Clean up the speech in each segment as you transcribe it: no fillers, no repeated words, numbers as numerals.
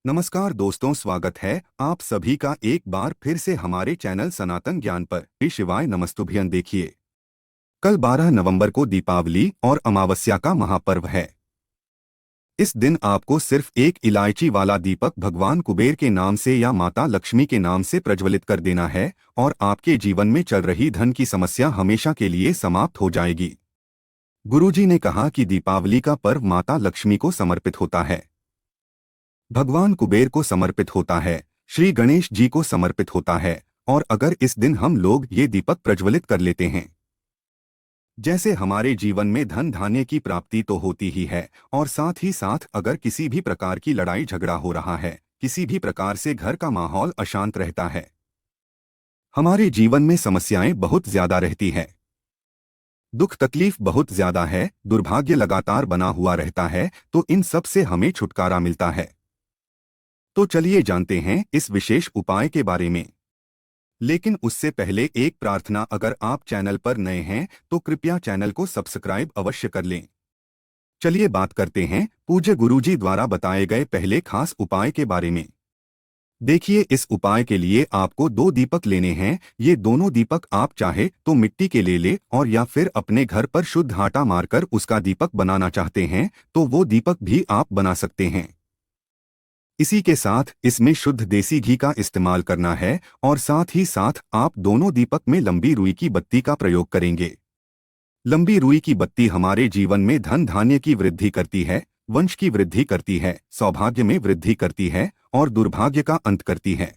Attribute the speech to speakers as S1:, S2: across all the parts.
S1: नमस्कार दोस्तों, स्वागत है आप सभी का एक बार फिर से हमारे चैनल सनातन ज्ञान पर। श्री शिवाय नमस्तुभ्यं। देखिए, कल 12 नवंबर को दीपावली और अमावस्या का महापर्व है। इस दिन आपको सिर्फ एक इलायची वाला दीपक भगवान कुबेर के नाम से या माता लक्ष्मी के नाम से प्रज्वलित कर देना है और आपके जीवन में चल रही धन की समस्या हमेशा के लिए समाप्त हो जाएगी। गुरुजी ने कहा कि दीपावली का पर्व माता लक्ष्मी को समर्पित होता है, भगवान कुबेर को समर्पित होता है, श्री गणेश जी को समर्पित होता है। और अगर इस दिन हम लोग ये दीपक प्रज्वलित कर लेते हैं, जैसे हमारे जीवन में धन धान्य की प्राप्ति तो होती ही है, और साथ ही साथ अगर किसी भी प्रकार की लड़ाई झगड़ा हो रहा है, किसी भी प्रकार से घर का माहौल अशांत रहता है, हमारे जीवन में समस्याएं बहुत ज्यादा रहती है, दुख तकलीफ बहुत ज्यादा है, दुर्भाग्य लगातार बना हुआ रहता है, तो इन सब से हमें छुटकारा मिलता है। तो चलिए जानते हैं इस विशेष उपाय के बारे में। लेकिन उससे पहले एक प्रार्थना, अगर आप चैनल पर नए हैं तो कृपया चैनल को सब्सक्राइब अवश्य कर लें। चलिए बात करते हैं पूज्य गुरुजी द्वारा बताए गए पहले खास उपाय के बारे में। देखिए, इस उपाय के लिए आपको 2 दीपक लेने हैं। ये दोनों दीपक आप चाहे तो मिट्टी के ले और या फिर अपने घर पर शुद्ध आटा मारकर उसका दीपक बनाना चाहते हैं तो वो दीपक भी आप बना सकते हैं। इसी के साथ इसमें शुद्ध देसी घी का इस्तेमाल करना है और साथ ही साथ आप दोनों दीपक में लंबी रुई की बत्ती का प्रयोग करेंगे। लंबी रुई की बत्ती हमारे जीवन में धन धान्य की वृद्धि करती है, वंश की वृद्धि करती है, सौभाग्य में वृद्धि करती है और दुर्भाग्य का अंत करती है।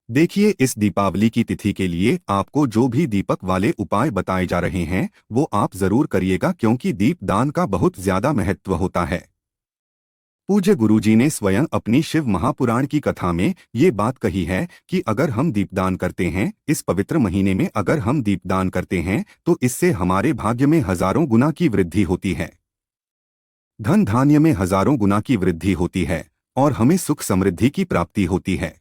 S1: देखिए, इस दीपावली की तिथि के लिए आपको जो भी दीपक वाले उपाय बताए जा रहे हैं वो आप जरूर करिएगा, क्योंकि दीपदान का बहुत ज्यादा महत्व होता है। पूज्य गुरुजी ने स्वयं अपनी शिव महापुराण की कथा में ये बात कही है कि अगर हम दीपदान करते हैं, इस पवित्र महीने में अगर हम दीपदान करते हैं तो इससे हमारे भाग्य में हजारों गुना की वृद्धि होती है, धन धान्य में हजारों गुना की वृद्धि होती है और हमें सुख समृद्धि की प्राप्ति होती है।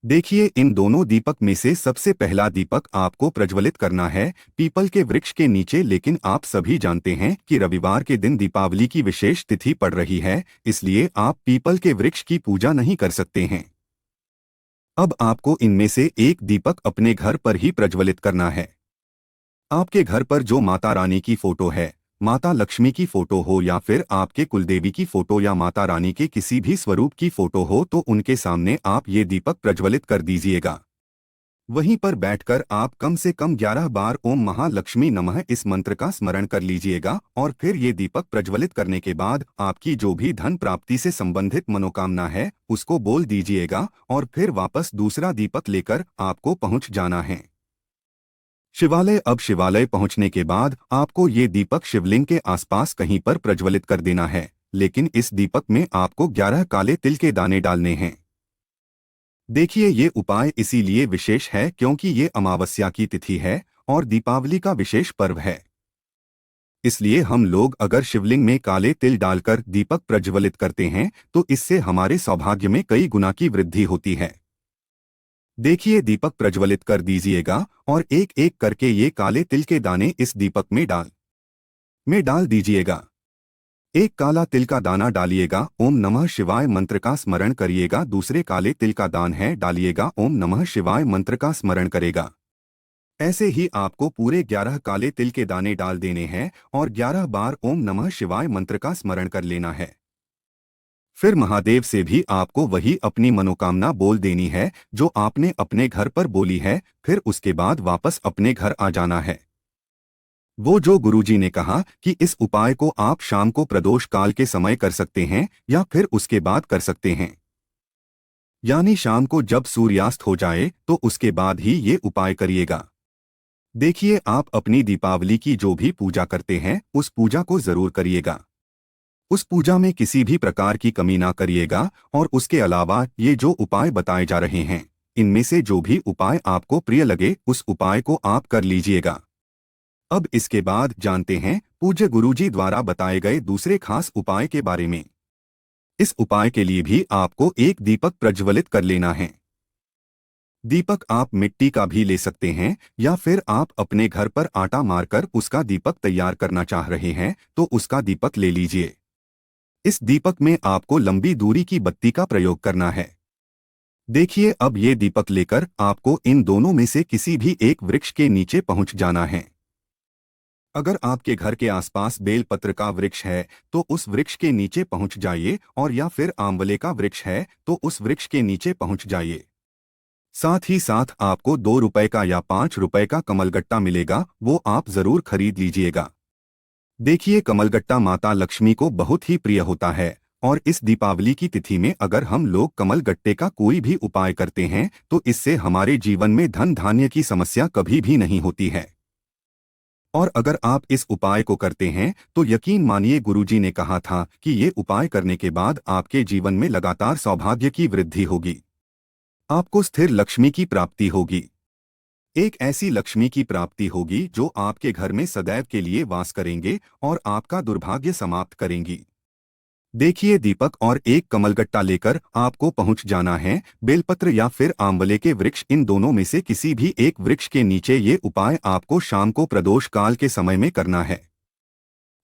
S1: देखिए, इन दोनों दीपक में से सबसे पहला दीपक आपको प्रज्वलित करना है पीपल के वृक्ष के नीचे। लेकिन आप सभी जानते हैं कि रविवार के दिन दीपावली की विशेष तिथि पड़ रही है, इसलिए आप पीपल के वृक्ष की पूजा नहीं कर सकते हैं। अब आपको इनमें से एक दीपक अपने घर पर ही प्रज्वलित करना है। आपके घर पर जो माता रानी की फोटो है, माता लक्ष्मी की फोटो हो या फिर आपके कुलदेवी की फोटो या माता रानी के किसी भी स्वरूप की फोटो हो, तो उनके सामने आप ये दीपक प्रज्वलित कर दीजिएगा। वहीं पर बैठकर आप कम से कम 11 बार ओम महालक्ष्मी नमः इस मंत्र का स्मरण कर लीजिएगा और फिर ये दीपक प्रज्वलित करने के बाद आपकी जो भी धन प्राप्ति से संबंधित मनोकामना है उसको बोल दीजिएगा और फिर वापस दूसरा दीपक लेकर आपको पहुंच जाना है शिवालय। अब शिवालय पहुंचने के बाद आपको ये दीपक शिवलिंग के आसपास कहीं पर प्रज्वलित कर देना है, लेकिन इस दीपक में आपको 11 काले तिल के दाने डालने हैं। देखिए, ये उपाय इसीलिए विशेष है क्योंकि ये अमावस्या की तिथि है और दीपावली का विशेष पर्व है, इसलिए हम लोग अगर शिवलिंग में काले तिल डालकर दीपक प्रज्वलित करते हैं तो इससे हमारे सौभाग्य में कई गुना की वृद्धि होती है। देखिए, दीपक प्रज्वलित कर दीजिएगा और एक एक करके ये काले तिल के दाने इस दीपक में डाल दीजिएगा। एक काला तिल का दाना डालिएगा, ओम नमः शिवाय मंत्र का स्मरण करिएगा। दूसरे काले तिल का दान है डालिएगा, ओम नमः शिवाय मंत्र का स्मरण करेगा। ऐसे ही आपको पूरे 11 काले तिल के दाने डाल देने हैं और 11 बार ओम नमः शिवाय मंत्र का स्मरण कर लेना है। फिर महादेव से भी आपको वही अपनी मनोकामना बोल देनी है जो आपने अपने घर पर बोली है। फिर उसके बाद वापस अपने घर आ जाना है। वो जो गुरुजी ने कहा कि इस उपाय को आप शाम को प्रदोष काल के समय कर सकते हैं या फिर उसके बाद कर सकते हैं, यानी शाम को जब सूर्यास्त हो जाए तो उसके बाद ही ये उपाय करिएगा। देखिए, आप अपनी दीपावली की जो भी पूजा करते हैं उस पूजा को जरूर करिएगा। उस पूजा में किसी भी प्रकार की कमी ना करिएगा और उसके अलावा ये जो उपाय बताए जा रहे हैं इनमें से जो भी उपाय आपको प्रिय लगे उस उपाय को आप कर लीजिएगा। अब इसके बाद जानते हैं पूज्य गुरुजी द्वारा बताए गए दूसरे खास उपाय के बारे में। इस उपाय के लिए भी आपको एक दीपक प्रज्वलित कर लेना है। दीपक आप मिट्टी का भी ले सकते हैं या फिर आप अपने घर पर आटा मारकर उसका दीपक तैयार करना चाह रहे हैं तो उसका दीपक ले लीजिए। इस दीपक में आपको लंबी दूरी की बत्ती का प्रयोग करना है। देखिए, अब ये दीपक लेकर आपको इन दोनों में से किसी भी एक वृक्ष के नीचे पहुंच जाना है। अगर आपके घर के आसपास बेलपत्र का वृक्ष है तो उस वृक्ष के नीचे पहुंच जाइए, और या फिर आंवले का वृक्ष है तो उस वृक्ष के नीचे पहुंच जाइए। साथ ही साथ आपको 2 रुपए का या 5 रुपए का कमलगट्टा मिलेगा, वो आप जरूर खरीद लीजिएगा। देखिए, कमलगट्टा माता लक्ष्मी को बहुत ही प्रिय होता है, और इस दीपावली की तिथि में अगर हम लोग कमलगट्टे का कोई भी उपाय करते हैं तो इससे हमारे जीवन में धन धान्य की समस्या कभी भी नहीं होती है। और अगर आप इस उपाय को करते हैं तो यकीन मानिए, गुरुजी ने कहा था कि ये उपाय करने के बाद आपके जीवन में लगातार सौभाग्य की वृद्धि होगी। आपको स्थिर लक्ष्मी की प्राप्ति होगी। एक ऐसी लक्ष्मी की प्राप्ति होगी जो आपके घर में सदैव के लिए वास करेंगे और आपका दुर्भाग्य समाप्त करेंगी। देखिए, दीपक और एक कमलगट्टा लेकर आपको पहुंच जाना है बेलपत्र या फिर आंवले के वृक्ष, इन दोनों में से किसी भी एक वृक्ष के नीचे। ये उपाय आपको शाम को प्रदोष काल के समय में करना है।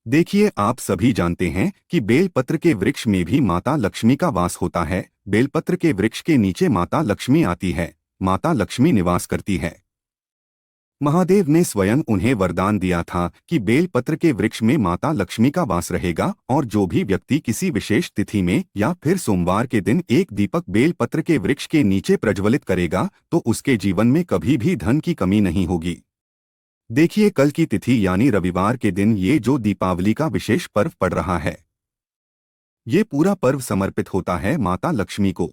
S1: देखिए, आप सभी जानते हैं कि बेलपत्र के वृक्ष में भी माता लक्ष्मी का वास होता है। बेलपत्र के वृक्ष के नीचे माता लक्ष्मी आती है, माता लक्ष्मी निवास करती है। महादेव ने स्वयं उन्हें वरदान दिया था कि बेलपत्र के वृक्ष में माता लक्ष्मी का वास रहेगा, और जो भी व्यक्ति किसी विशेष तिथि में या फिर सोमवार के दिन एक दीपक बेलपत्र के वृक्ष के नीचे प्रज्वलित करेगा तो उसके जीवन में कभी भी धन की कमी नहीं होगी। देखिए, कल की तिथि यानी रविवार के दिन ये जो दीपावली का विशेष पर्व पड़ रहा है, ये पूरा पर्व समर्पित होता है माता लक्ष्मी को।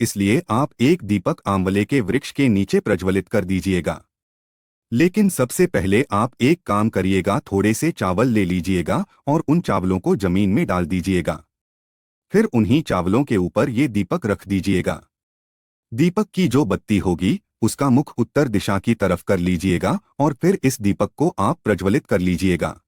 S1: इसलिए आप एक दीपक आंवले के वृक्ष के नीचे प्रज्वलित कर दीजिएगा। लेकिन सबसे पहले आप एक काम करिएगा, थोड़े से चावल ले लीजिएगा और उन चावलों को जमीन में डाल दीजिएगा। फिर उन्हीं चावलों के ऊपर ये दीपक रख दीजिएगा। दीपक की जो बत्ती होगी उसका मुख उत्तर दिशा की तरफ कर लीजिएगा, और फिर इस दीपक को आप प्रज्वलित कर लीजिएगा।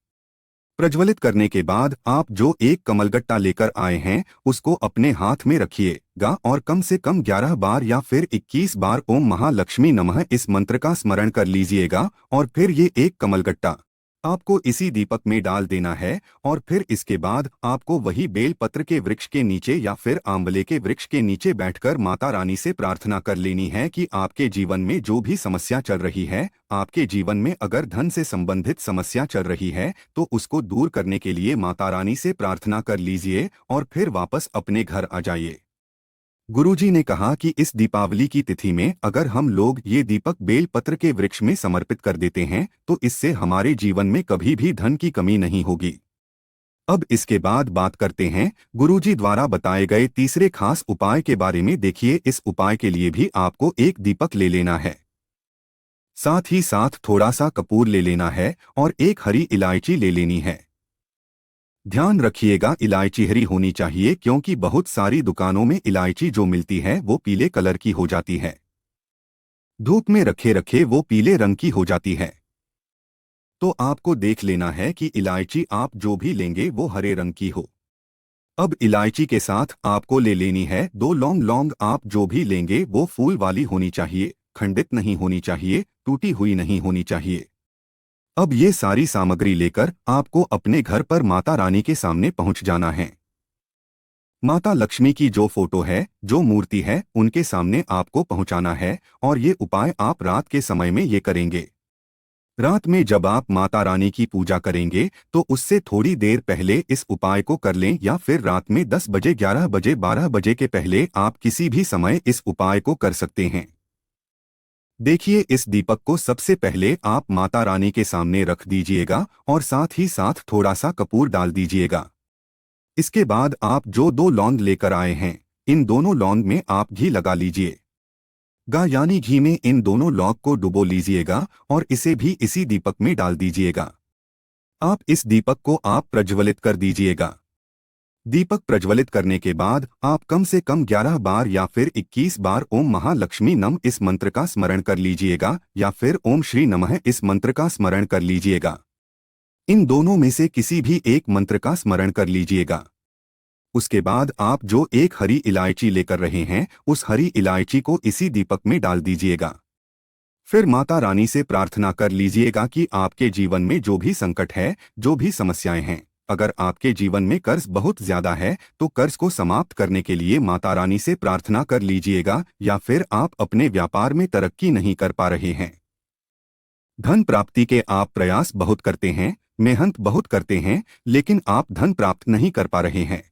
S1: प्रज्वलित करने के बाद आप जो एक कमलगट्टा लेकर आए हैं उसको अपने हाथ में रखिएगा, और कम से कम 11 बार या फिर 21 बार ओम महालक्ष्मी नमः इस मंत्र का स्मरण कर लीजिएगा। और फिर ये एक कमलगट्टा आपको इसी दीपक में डाल देना है, और फिर इसके बाद आपको वही बेलपत्र के वृक्ष के नीचे या फिर आंवले के वृक्ष के नीचे बैठकर माता रानी से प्रार्थना कर लेनी है कि आपके जीवन में जो भी समस्या चल रही है, आपके जीवन में अगर धन से संबंधित समस्या चल रही है तो उसको दूर करने के लिए माता रानी से प्रार्थना कर लीजिए, और फिर वापस अपने घर आ जाइए। गुरुजी ने कहा कि इस दीपावली की तिथि में अगर हम लोग ये दीपक बेलपत्र के वृक्ष में समर्पित कर देते हैं तो इससे हमारे जीवन में कभी भी धन की कमी नहीं होगी। अब इसके बाद बात करते हैं गुरुजी द्वारा बताए गए तीसरे खास उपाय के बारे में। देखिए, इस उपाय के लिए भी आपको एक दीपक ले लेना है, साथ ही साथ थोड़ा सा कपूर ले लेना है और एक हरी इलायची ले लेनी है। ध्यान रखिएगा, इलायची हरी होनी चाहिए, क्योंकि बहुत सारी दुकानों में इलायची जो मिलती है वो पीले कलर की हो जाती है। धूप में रखे रखे वो पीले रंग की हो जाती है। तो आपको देख लेना है कि इलायची आप जो भी लेंगे वो हरे रंग की हो। अब इलायची के साथ आपको ले लेनी है 2 लौंग। लौंग आप जो भी लेंगे वो फूल वाली होनी चाहिए, खंडित नहीं होनी चाहिए, टूटी हुई नहीं होनी चाहिए। अब ये सारी सामग्री लेकर आपको अपने घर पर माता रानी के सामने पहुंच जाना है। माता लक्ष्मी की जो फोटो है, जो मूर्ति है, उनके सामने आपको पहुंचाना है, और ये उपाय आप रात के समय में ये करेंगे। रात में जब आप माता रानी की पूजा करेंगे तो उससे थोड़ी देर पहले इस उपाय को कर लें, या फिर रात में 10 बजे, 11 बजे, 12 बजे के पहले आप किसी भी समय इस उपाय को कर सकते हैं। देखिए, इस दीपक को सबसे पहले आप माता रानी के सामने रख दीजिएगा और साथ ही साथ थोड़ा सा कपूर डाल दीजिएगा। इसके बाद आप जो 2 लौंग लेकर आए हैं, इन दोनों लौंग में आप घी लगा लीजिए। यानी घी में इन दोनों लौंग को डुबो लीजिएगा और इसे भी इसी दीपक में डाल दीजिएगा। आप इस दीपक को आप प्रज्वलित कर दीजिएगा। दीपक प्रज्वलित करने के बाद आप कम से कम 11 बार या फिर 21 बार ओम महालक्ष्मी नम इस मंत्र का स्मरण कर लीजिएगा, या फिर ओम श्री नमः इस मंत्र का स्मरण कर लीजिएगा। इन दोनों में से किसी भी एक मंत्र का स्मरण कर लीजिएगा। उसके बाद आप जो एक हरी इलायची लेकर रहे हैं उस हरी इलायची को इसी दीपक में डाल दीजिएगा। फिर माता रानी से प्रार्थना कर लीजिएगा कि आपके जीवन में जो भी संकट है, जो भी समस्याएं हैं, अगर आपके जीवन में कर्ज बहुत ज्यादा है तो कर्ज को समाप्त करने के लिए माता रानी से प्रार्थना कर लीजिएगा, या फिर आप अपने व्यापार में तरक्की नहीं कर पा रहे हैं। धन प्राप्ति के आप प्रयास बहुत करते हैं, मेहनत बहुत करते हैं, लेकिन आप धन प्राप्त नहीं कर पा रहे हैं।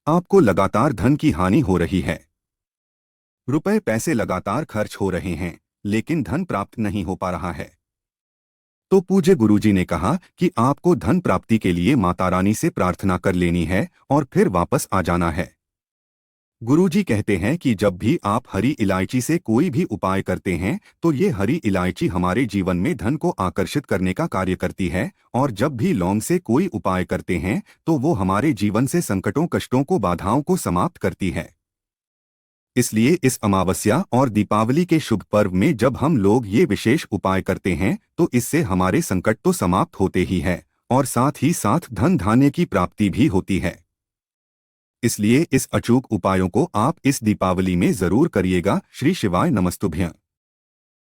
S1: आपको लगातार धन की हानि हो रही है। रुपए पैसे लगातार खर्च हो रहे हैं, लेकिन धन प्राप्त नहीं हो पा रहा है। तो पूज्य गुरुजी ने कहा कि आपको धन प्राप्ति के लिए माता रानी से प्रार्थना कर लेनी है और फिर वापस आ जाना है। गुरुजी कहते हैं कि जब भी आप हरी इलायची से कोई भी उपाय करते हैं तो ये हरी इलायची हमारे जीवन में धन को आकर्षित करने का कार्य करती है, और जब भी लौंग से कोई उपाय करते हैं तो वो हमारे जीवन से संकटों कष्टों को बाधाओं को समाप्त करती है। इसलिए इस अमावस्या और दीपावली के शुभ पर्व में जब हम लोग ये विशेष उपाय करते हैं तो इससे हमारे संकट तो समाप्त होते ही है और साथ ही साथ धन धान्य की प्राप्ति भी होती है। इसलिए इस अचूक उपायों को आप इस दीपावली में जरूर करिएगा। श्री शिवाय नमस्तुभ्यं।